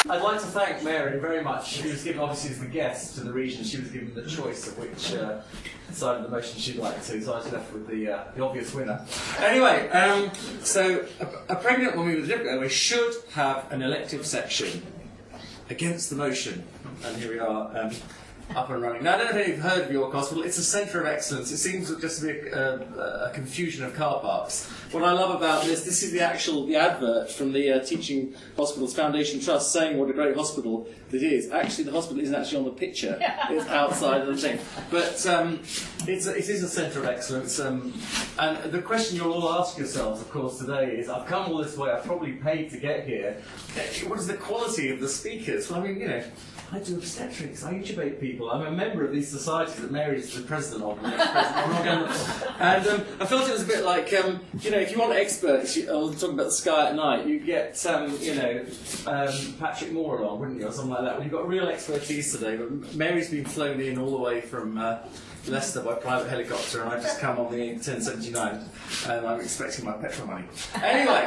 I'd like to thank Mary very much. She was given, obviously, as the guest to the region, she was given the choice of which side of the motion she'd like to, so I was left with the obvious winner. Anyway, so a pregnant woman with a difficult airway should have an elective section against the motion. And here we are, up and running. Now, I don't know if you've heard of York Hospital. It's a centre of excellence. It seems just to be a confusion of car parks. What I love about this is the advert from the Teaching Hospitals Foundation Trust saying what a great hospital it is. Actually, the hospital isn't actually on the picture. It's outside of the thing. But it is a centre of excellence. And the question you'll all ask yourselves, of course, today is, I've come all this way, I've probably paid to get here. What is the quality of the speakers? Well, I mean, you know, I do obstetrics, I intubate people, I'm a member of these societies that Mary's the president of. And I felt it was a bit like, you know, if you want experts, I was talking about the Sky at Night, you get, you know, Patrick Moore along, wouldn't you, or something like that. Well, you've got real expertise today, but Mary's been flown in all the way from Leicester by private helicopter, and I've just come on the 1079, and I'm expecting my petrol money. Anyway,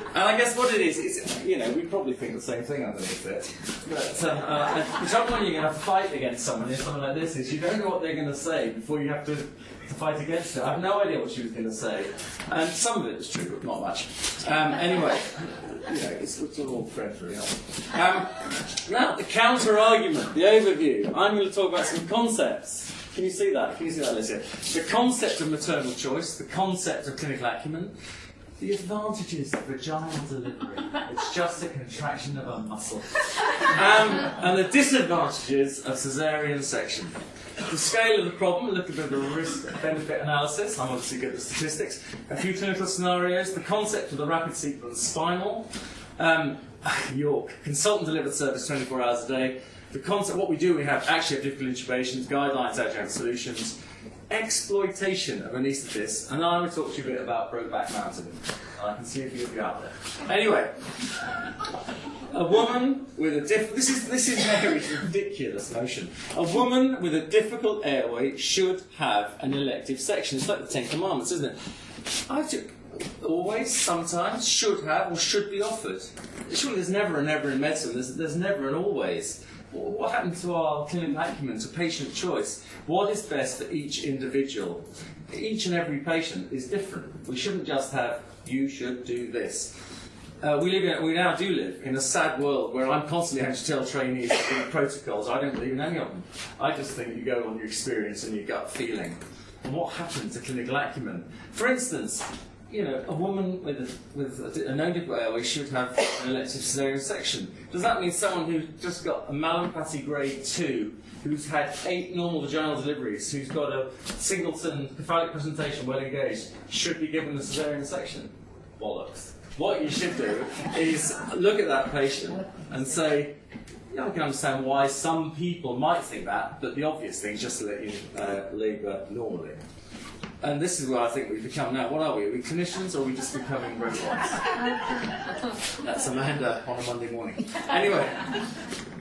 and I guess what it is, you know, we probably think the same thing underneath it. But the trouble when you're going to fight against someone in something like this is you don't know what they're going to say before you have to fight against it. I have no idea what she was going to say, and some of it is true, but not much. Anyway, you know, it's all friendly. Now, the counter-argument, the overview. I'm going to talk about some concepts. Can you see that? Can you see that, Alicia? The concept of maternal choice, the concept of clinical acumen, the advantages of vaginal delivery. It's just a contraction of a muscle. And the disadvantages of caesarean section. The scale of the problem, a little bit of a risk-benefit analysis. I'm obviously good at statistics. A few clinical scenarios. The concept of the rapid sequence spinal. York, consultant-delivered service 24 hours a day. The concept, what we do, we have difficult intubations, guidelines, adjunct solutions, exploitation of anaesthetists, and I'm going to talk to you a bit about Brokeback Mountain. I can see a few of you out there. Anyway, a woman with a this is Mary's ridiculous notion. A woman with a difficult airway should have an elective section. It's like the Ten Commandments, isn't it? Always, sometimes, should have, or should be offered. Surely there's never a never in medicine. There's never an always. What happened to our clinical acumen, to patient choice? What is best for each individual? Each and every patient is different. We shouldn't just have, you should do this. We now do live in a sad world where I'm constantly having to tell trainees to do protocols. I don't believe in any of them. I just think you go on your experience and your gut feeling. And what happened to clinical acumen? For instance, you know, a woman with a known difficult airway should have an elective caesarean section. Does that mean someone who's just got a Mallampati grade 2, who's had 8 normal vaginal deliveries, who's got a singleton cephalic presentation well engaged, should be given the caesarean section? Bollocks. What you should do is look at that patient and say, yeah, I can understand why some people might think that, but the obvious thing is just to let you labour normally. And this is where I think we've become now. What are we? Are we clinicians or are we just becoming robots? That's Amanda on a Monday morning. Anyway,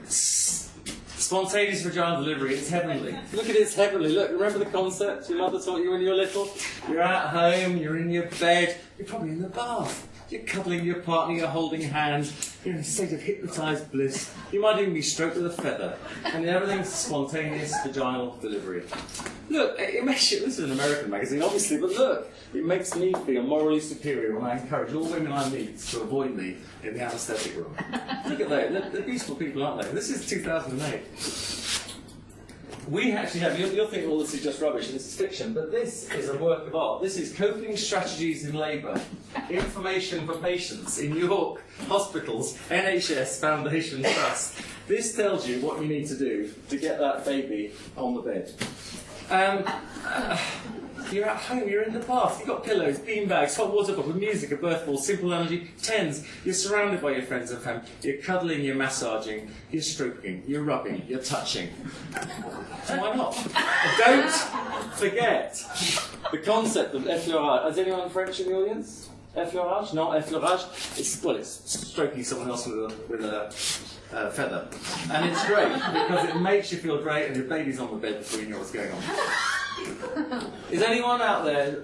spontaneous vaginal delivery, it's heavenly. Look at it, it's heavenly. Look, remember the concept your mother taught you when you were little? You're at home, you're in your bed, you're probably in the bath. You're cuddling your partner, you're holding hands, you're in a state of hypnotised bliss. You might even be stroked with a feather. And everything's spontaneous vaginal delivery. Look, it makes you, this is an American magazine, obviously, but look, it makes me feel morally superior when I encourage all women I meet to avoid me in the anaesthetic room. Look at that, they're beautiful people, aren't they? This is 2008. We actually have, you'll think all this is just rubbish and this is fiction, but this is a work of art. This is Coping Strategies in Labour, Information for Patients in York Hospitals, NHS Foundation Trust. This tells you what you need to do to get that baby on the bed. You're at home, you're in the bath, you've got pillows, beanbags, hot water bottle, music, a birth ball, simple energy, tens. You're surrounded by your friends and family. You're cuddling, you're massaging, you're stroking, you're rubbing, you're touching. So why not? Don't forget the concept of effleurage. Is anyone French in the audience? Effleurage? Not effleurage. It's stroking someone else with a feather. And it's great because it makes you feel great and your baby's on the bed before you know what's going on. Is anyone out there,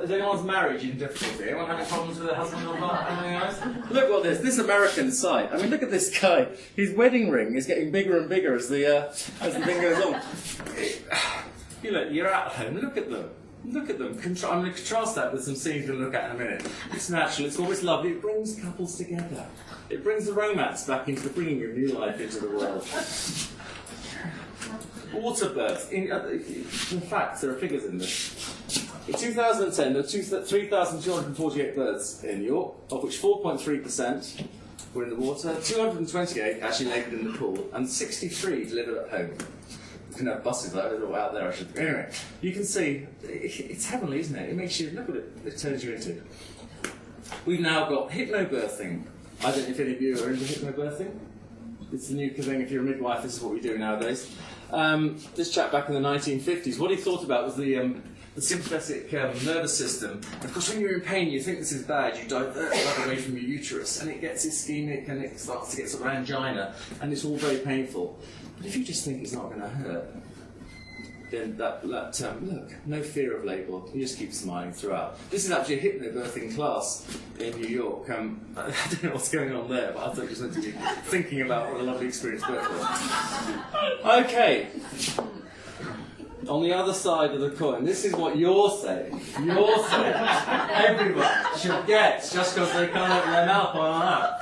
is anyone's marriage in difficulty? Anyone having problems with their husband or partner? Look what this American site. I mean, look at this guy. His wedding ring is getting bigger and bigger as the thing goes on. You're at home, look at them. Look at them. I'm going to contrast that with some scenes we'll look at in a minute. It's natural, it's always lovely, it brings couples together. It brings the romance back into the bringing of new life into the world. Water births. In fact, there are figures in this. In 2010, there were 3,248 births in New York, of which 4.3% were in the water, 228 actually laboured in the pool, and 63 delivered at home. You can have buses out there, I should. Anyway, you can see, it's heavenly, isn't it? It makes you, look what it turns you into. We've now got hypnobirthing. I don't know if any of you are into hypnobirthing. It's the new thing. If you're a midwife, this is what we do nowadays. This chap back in the 1950s, what he thought about was the sympathetic nervous system. Of course, when you're in pain, you think this is bad, you divert blood away from your uterus, and it gets ischemic, and it starts to get sort of angina, and it's all very painful. But if you just think it's not going to hurt, then look, no fear of labour, you just keep smiling throughout. This is actually a hypnobirthing class in New York. I don't know what's going on there, but I thought it was meant to be thinking about what a lovely experience birth was. Okay. On the other side of the coin, this is what you're saying. You're saying everyone should get just because they can't open their mouth on that.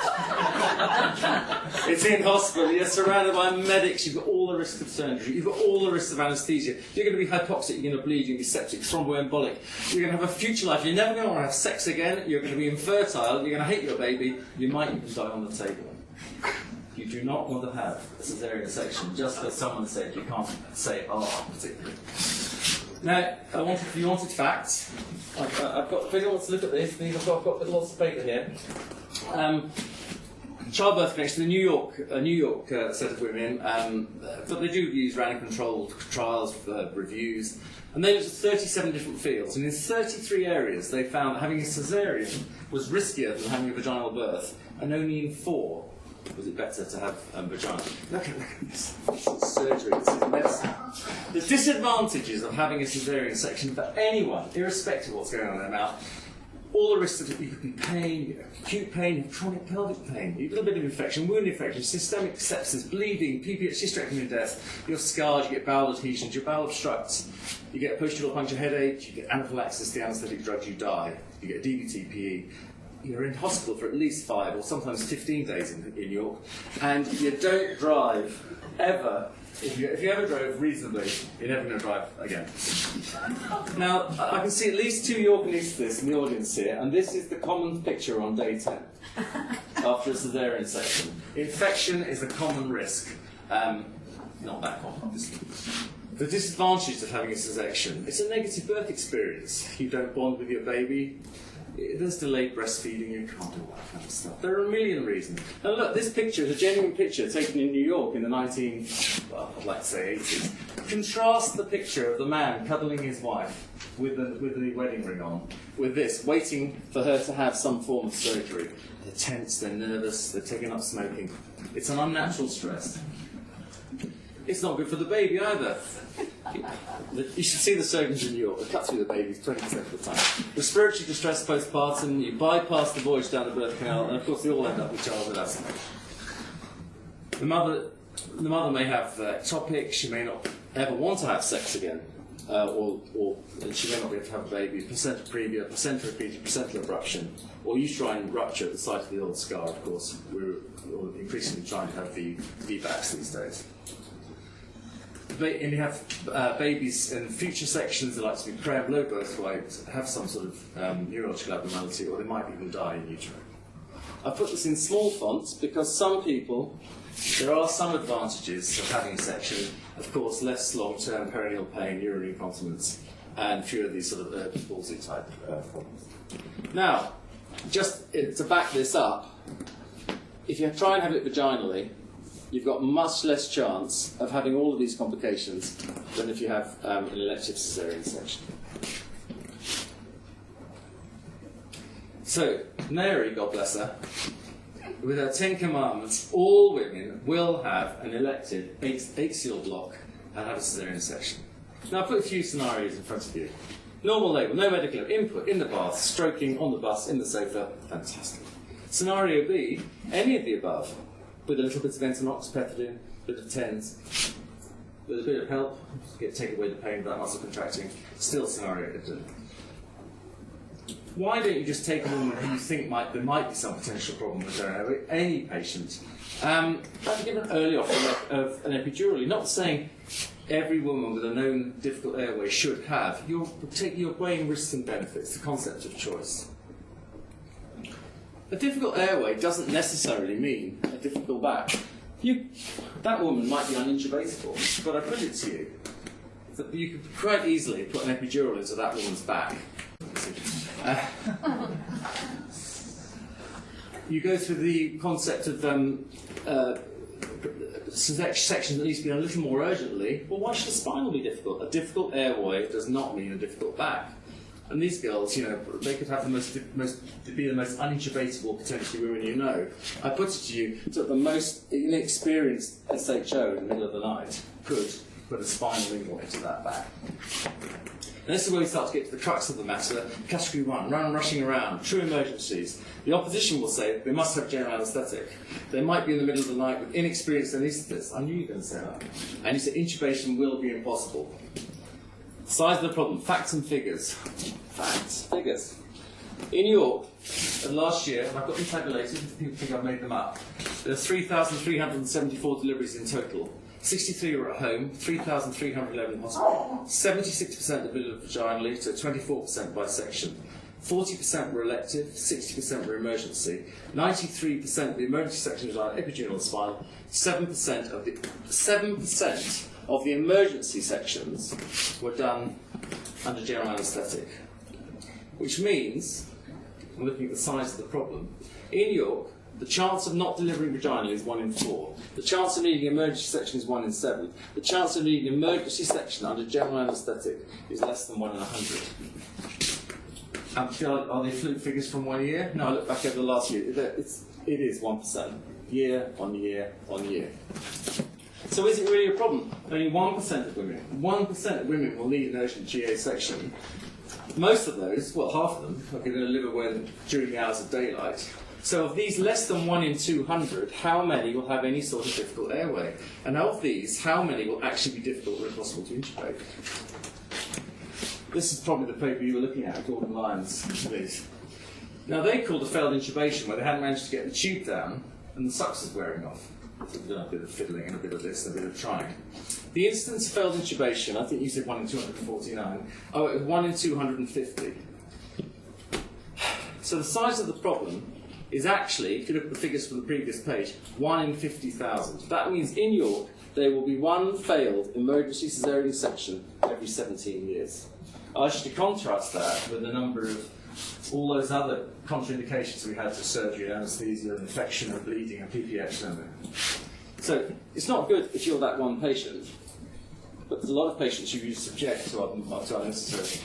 It's in hospital, you're surrounded by medics, you've got all the risks of surgery, you've got all the risks of anaesthesia, you're going to be hypoxic, you're going to bleed, you're going to be septic, thromboembolic, you're going to have a future life, you're never going to want to have sex again, you're going to be infertile, you're going to hate your baby, you might even die on the table. You do not want to have a caesarean section just because someone said you can't say "ah" particularly. Now, if you wanted facts, I've got. If anyone wants to look at this, I've got lots of paper here. Childbirth connection, the New York set of women, but they do use random controlled trials, reviews, and they looked at 37 different fields, and in 33 areas they found that having a caesarean was riskier than having a vaginal birth, and only in 4 was it better to have vagina. Look at this. This is surgery, this is medicine. The disadvantages of having a caesarean section for anyone, irrespective of what's going on in their mouth, all the risks of it, you could be pain, you have acute pain, chronic pelvic pain, a little bit of infection, wound infection, systemic sepsis, bleeding, PPH, hysterectomy and death, you're scarred, you get bowel adhesions, your bowel obstructs, you get a post-dural puncture headache, you get anaphylaxis to anaesthetic drugs, you die, you get DVT, PE. You're in hospital for at least 5 or sometimes 15 days in York, and you don't drive ever. If you ever drove reasonably, you're never going to drive again. Now, I can see at least 2 Yorkinistas in the audience here, and this is the common picture on day 10 after a caesarean section. Infection is a common risk. Not that common, obviously. The disadvantages of having a C-section, it's a negative birth experience. You don't bond with your baby. There's delayed breastfeeding, you can't do all that kind of stuff. There are a million reasons. And look, this picture is a genuine picture taken in New York in the I'd like to say 80s. Contrast the picture of the man cuddling his wife with the wedding ring on, with this, waiting for her to have some form of surgery. They're tense, they're nervous, they're taking up smoking. It's an unnatural stress. It's not good for the baby either. You should see the surgeons in New York. They cut through the babies 20% of the time. Respiratory distress postpartum, you bypass the voyage down the birth canal, and of course they all end up with childhood asthma. The mother may have ectopic, she may not ever want to have sex again, or she may not be able to have a baby, placenta previa, placenta repeated, placental abruption, or uterine rupture at the site of the old scar, of course. We're increasingly trying to have the VBACs these days. And you have babies in future sections that like to be pre and low birth weight, have some sort of neurological abnormality, or they might even die in utero. I put this in small fonts because there are some advantages of having a section. Of course, less long-term perineal pain, urinary incontinence, and fewer of these sort of palsy type problems. Now, just to back this up, if you try and have it vaginally, you've got much less chance of having all of these complications than if you have an elective caesarean section. So, Mary, God bless her, with her 10 commandments, all women will have an elective axial block and have a caesarean section. Now I put a few scenarios in front of you. Normal label, no medical input, in the bath, stroking, on the bus, in the sofa, fantastic. Scenario B, any of the above, with a little bit of Entonox, pethidine, a bit of TENS, with a bit of help, take away the pain of that muscle contracting, still scenario A. Why don't you just take a woman who you think there might be some potential problem with their airway, any patient, and give an early offer of an epidural? Not saying every woman with a known difficult airway should have. You're weighing risks and benefits, the concept of choice. A difficult airway doesn't necessarily mean a difficult back. That woman might be unintubatable, but I put it to you that you could quite easily put an epidural into that woman's back. You go through the concept of section that needs to be done a little more urgently. Well, why should a spinal be difficult? A difficult airway does not mean a difficult back. And these girls, they could have be the most unintubatable potentially women you know. I put it to you that the most inexperienced SHO in the middle of the night could put a spinal inguinal into that back. And this is where we start to get to the crux of the matter. Category 1, rushing around, true emergencies. The opposition will say they must have general anaesthetic. They might be in the middle of the night with inexperienced anaesthetists. I knew you were going to say that. And you said intubation will be impossible. Size of the problem, facts and figures. Facts, figures. In York, last year, and I've got them tabulated, if people think I've made them up, there are 3,374 deliveries in total. 63 were at home, 3,311 in hospital. 76% admitted vaginally to 24% by section. 40% were elective, 60% were emergency. 93% of the emergency section was either epidural or spinal. 7% of the emergency sections were done under general anaesthetic. Which means, I'm looking at the size of the problem, in York, the chance of not delivering vaginally is 1 in 4. The chance of needing an emergency section is 1 in 7. The chance of needing an emergency section under general anaesthetic is less than 1 in 100. Are they fluke figures from 1 year? No, I look back over the last year. It is 1%. Year on year on year. So is it really a problem? Only 1% of women will need an urgent GA section. Most of those, well, half of them, are going to live away during the hours of daylight. So of these less than 1 in 200, how many will have any sort of difficult airway? And of these, how many will actually be difficult or impossible to intubate? This is probably the paper you were looking at, Gordon Lyons, please. Now they called a failed intubation where they hadn't managed to get the tube down and the sucks was wearing off. So we've done a bit of fiddling and a bit of this and a bit of trying. The instance of failed intubation, I think you said 1 in 249. Oh, it was 1 in 250. So the size of the problem is actually, if you look at the figures from the previous page, 1 in 50,000. That means in York, there will be 1 failed emergency caesarean section every 17 years. I should contrast that with the number of all those other contraindications we had to surgery, anaesthesia, infection, and bleeding, and PPH. So it's not good if you're that one patient, but there's a lot of patients who you subject to unnecessary.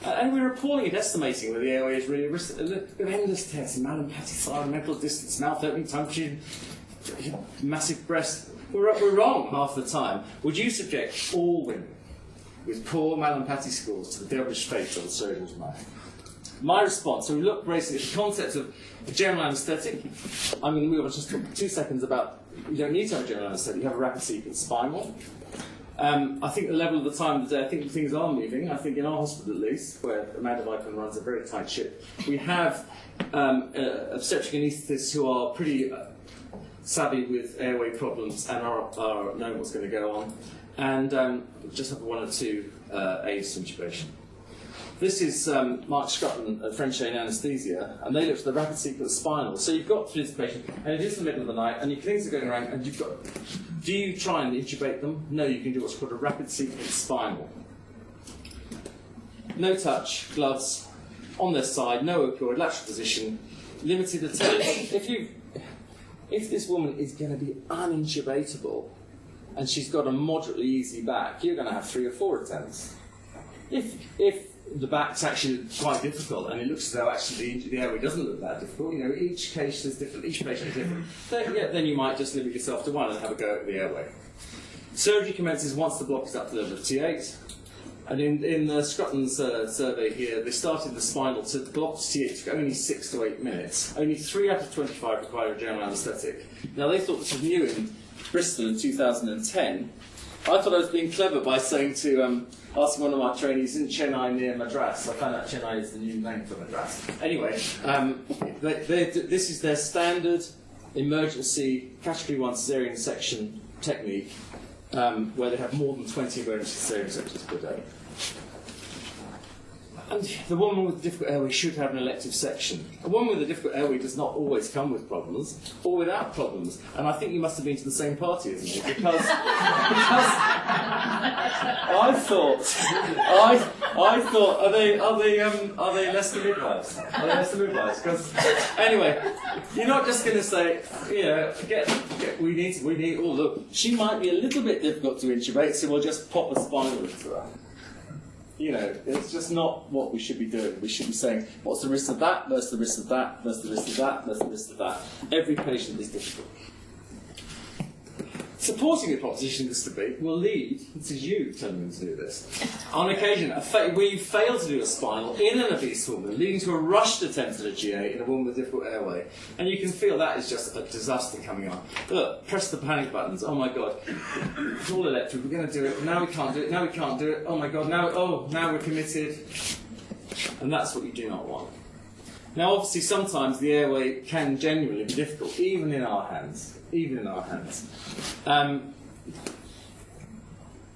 And we're appalling at estimating whether the airway is really risk. With endless tests, Mallampati, mental distance, mouth opening, tongue tube, massive breast. We're wrong half the time. Would you subject all women with poor Mallampati scores to the devilish fate of the surgeon's mouth? My response, so we look basically at the concept of general anaesthetic. I mean, we will just talk 2 seconds about, you don't need to have a general anaesthetic, you have a rapid sequence spinal. I think the level of the time of the day, I think things are moving. I think in our hospital at least, where Amanda Vicon runs a very tight ship, we have obstetric anaesthetists who are pretty savvy with airway problems and are knowing what's going to go on, and just have 1 or 2 aids to intubation. This is Mark Scruton at French in Anaesthesia, and they looked at the rapid sequence spinal. So you've got this patient, and it is the middle of the night, and your things are going around, and you've got. Do you try and intubate them? No, you can do what's called a rapid sequence spinal. No touch, gloves, on their side, no opioid, lateral position, limited attention. If this woman is going to be unintubatable, and she's got a moderately easy back, you're going to have 3 or 4 attempts. If the back's actually quite difficult, and it looks as though actually the airway doesn't look that difficult, each case is different, each patient is different, then you might just limit yourself to 1 and have a go at the airway. Surgery commences once the block is up to the level of T8. And in the Scrutton's survey here, they started the spinal to block it took only 6 to 8 minutes. Only 3 out of 25 required a general anaesthetic. Now, they thought this was new in Bristol in 2010. I thought I was being clever by saying to asking one of my trainees, in Chennai near Madras. I found out Chennai is the new name for Madras. Anyway, this is their standard emergency category 1 caesarean section technique, where they have more than 20 emergency caesarean sections per day. And the woman with a difficult airway should have an elective section. A woman with a difficult airway does not always come with problems, or without problems. And I think you must have been to the same party as me, because I thought, are they Leicester midwives? Are they Leicester midwives? Because anyway, you're not just going to say, we need. Oh look, she might be a little bit difficult to intubate, so we'll just pop a spinal into her. It's just not what we should be doing. We should be saying, what's the risk of that, versus the risk of that, versus the risk of that, versus the risk of that. Every patient is difficult. Supporting the proposition of this debate will lead, this is you telling them to do this, on occasion, we fail to do a spinal in an obese woman, leading to a rushed attempt at a GA in a woman with difficult airway. And you can feel that is just a disaster coming on. Look, press the panic buttons. Oh my God, it's all electric. We're going to do it. Now we can't do it. Now we can't do it. Oh my God, now we're committed. And that's what you do not want. Now, obviously, sometimes the airway can genuinely be difficult, even in our hands.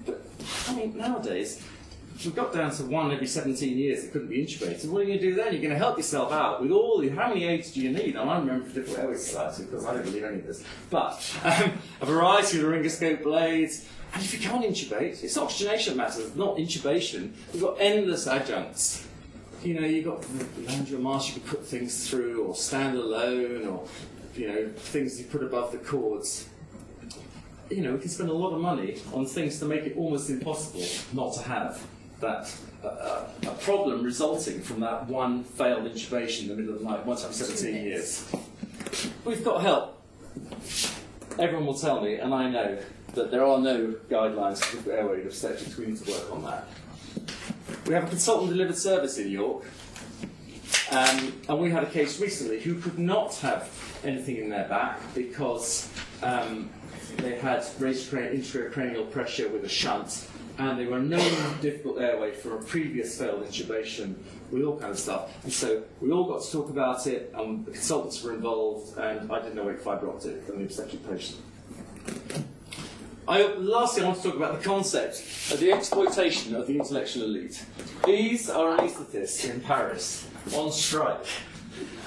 But, nowadays, we've got down to 1 every 17 years that couldn't be intubated. What are you going to do then? You're going to help yourself out with how many aids do you need? And I'm a member of the Difficult Airway Society, because I don't believe any of this. But a variety of laryngoscope blades. And if you can't intubate, it's oxygenation that matters, not intubation. We've got endless adjuncts. You've got laryngeal mask you can put things through, or stand alone, or things you put above the cords. We can spend a lot of money on things to make it almost impossible not to have that a problem resulting from that one failed intubation in the middle of the night once every 17 years. We've got help. Everyone will tell me, and I know, that there are no guidelines for airway obstetrics. We need to work on that. We have a consultant-delivered service in York, and we had a case recently who could not have anything in their back because they had raised intracranial pressure with a shunt, and they were known difficult airway from a previous failed intubation with all kinds of stuff. And so we all got to talk about it, and the consultants were involved, and I did no fibre optic than the obstetric patient. Lastly, I want to talk about the concept of the exploitation of the intellectual elite. These are anaesthetists in Paris on strike.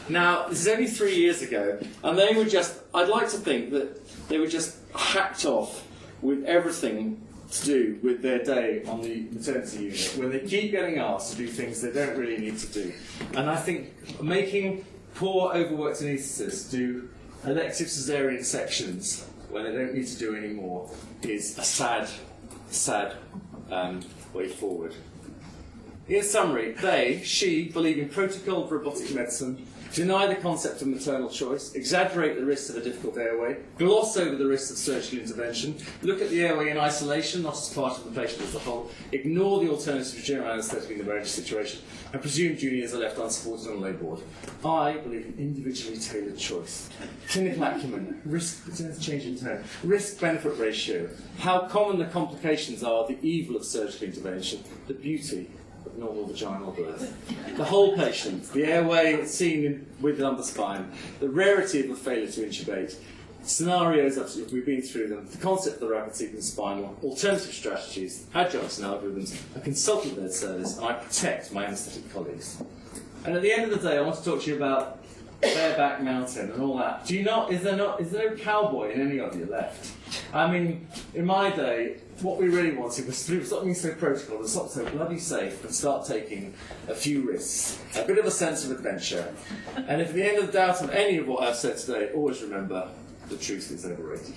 Now, this is only 3 years ago, and they were I'd like to think that they were just hacked off with everything to do with their day on the maternity unit, when they keep getting asked to do things they don't really need to do. And I think making poor, overworked anaesthetists do elective caesarean sections when they don't need to do any more is a sad way forward. In summary, she believe in protocol of robotic medicine, deny the concept of maternal choice, exaggerate the risks of a difficult airway, gloss over the risks of surgical intervention, look at the airway in isolation, not as part of the patient as a whole, ignore the alternative of general anaesthetic in the emergency situation, and presume juniors are left unsupported on a lay board. I believe in individually tailored choice. Clinical acumen, change in tone, risk-benefit ratio, how common the complications are, the evil of surgical intervention, the beauty of normal vaginal birth. The whole patient, the airway seen with the lumbar spine, the rarity of a failure to intubate, scenarios, we've been through them, the concept of the rapid sequence spinal, alternative strategies, adjuncts and algorithms, a consultant-led service, and I protect my anaesthetic colleagues. And at the end of the day, I want to talk to you about bareback mountain and all that. Is there no cowboy in any of you left? I mean, in my day, what we really wanted was to stop being so protocol and stop so bloody safe and start taking a few risks, a bit of a sense of adventure. And if at the end of the doubt of any of what I've said today, always remember, the truth is overrated.